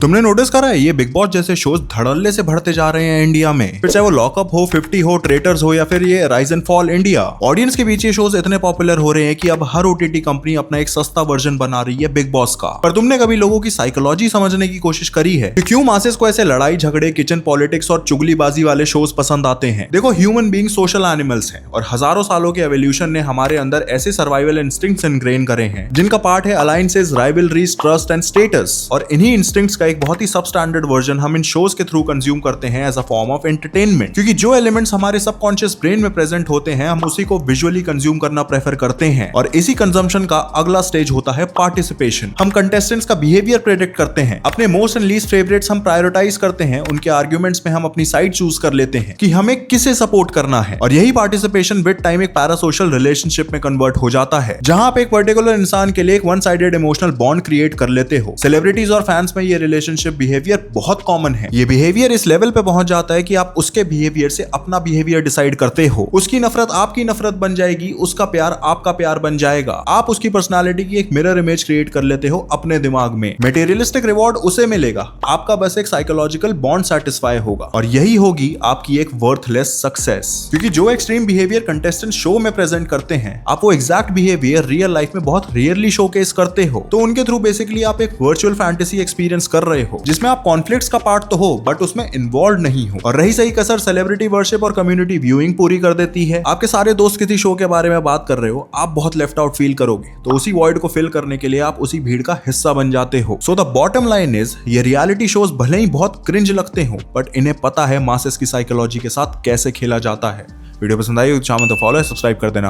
तुमने नोटिस करा है ये बिग बॉस जैसे शोज धड़ल्ले से बढ़ते जा रहे हैं इंडिया में। फिर चाहे वो लॉकअप हो, 50 हो, ट्रेटर्स हो या फिर ये rise and fall India. Audience के बीच ये शोज इतने पॉपुलर हो रहे हैं कि अब हर ओटीटी कंपनी अपना एक सस्ता वर्जन बना रही है बिग बॉस का। पर तुमने कभी लोगों की साइकोलॉजी समझने की कोशिश करी है कि क्यों मासेस को ऐसे लड़ाई झगड़े, किचन पॉलिटिक्स और चुगलीबाजी वाले शोज पसंद आते हैं? देखो, ह्यूमन बीइंग सोशल एनिमल्स हैं और हजारों सालों के एवोल्यूशन ने हमारे अंदर ऐसे सर्वाइवल इंस्टिंक्ट्स इनग्रेन करे हैं जिनका पार्ट है alliances, rivalries, trust and status. और इन्हीं इंस्टिंक्ट्स का एक बहुत ही सबस्टैंडर्ड वर्जन हम इन शोज के थ्रू कंज्यूम करते हैं as a form of entertainment, क्योंकि जो एलिमेंट्स हमारे सबकॉन्शियस ब्रेन में प्रेजेंट होते हैं हम उसी को विजुअली कंज्यूम करना प्रेफर करते हैं। और इसी कंजम्पशन का अगला स्टेज होता है पार्टिसिपेशन। हम कंटेस्टेंट्स का बिहेवियर प्रेडिक्ट करते हैं, अपने मोस्ट एंड लीस्ट फेवरेट्स हम प्रायोरिटाइज करते हैं, उनके आर्ग्यूमेंट्स में हम अपनी साइड चूज कर लेते हैं कि हमें किसे सपोर्ट करना है। और यही पार्टिसिपेशन विद टाइम एक पैरासोशल रिलेशनशिप में कन्वर्ट हो जाता है, जहां आप एक पर्टिकुलर इंसान के लिए एक one sided emotional bond create कर लेते हो। सेलिब्रिटीज और फैंस में ये रिलेशनशिप बिहेवियर बहुत कॉमन है। ये बिहेवियर इस लेवल पे पहुंच जाता है कि आप उसके बिहेवियर से अपना बिहेवियर डिसाइड करते हो। उसकी नफरत आपकी नफरत बन जाएगी, उसका प्यार आपका प्यार बन जाएगा। आप उसकी पर्सनालिटी की एक मिरर इमेज क्रिएट कर लेते हो अपने दिमाग में। मटेरियलिस्टिक रिवॉर्ड उसे मिलेगा, आपका बस एक साइकोलॉजिकल बॉन्ड सेटिस्फाई होगा। और यही होगी आपकी एक वर्थलेस सक्सेस, क्योंकि जो एक्सट्रीम बिहेवियर कंटेस्टेंट शो में प्रेजेंट करते हैं आप वो एग्जैक्ट बिहेवियर रियल लाइफ में बहुत रेयरली शोकेस करते हो। तो उनके थ्रू बेसिकली आप एक वर्चुअल फैंटेसी एक्सपीरियंस कर रहे हो जिसमें आप कॉन्फ्लिक्ट्स का पार्ट तो हो बट उसमें इन्वॉल्व नहीं हो। और रही सही कसर सेलिब्रिटी वर्शिप और कम्युनिटी व्यूइंग पूरी कर देती है। आपके सारे दोस्त किसी शो के बारे में बात कर रहे हो, आप बहुत लेफ्ट आउट फील करोगे, तो उसी वॉइड को फिल करने के लिए आप उसी भीड़ का हिस्सा बन जाते हो। So the bottom line is, ये रियलिटी शोज भले ही बहुत क्रिंज लगते हो बट इन्हें पता है मासेस की साइकोलॉजी के साथ कैसे खेला जाता है। वीडियो पसंद आई तो चाहे तो फॉलो, सब्सक्राइब कर देना।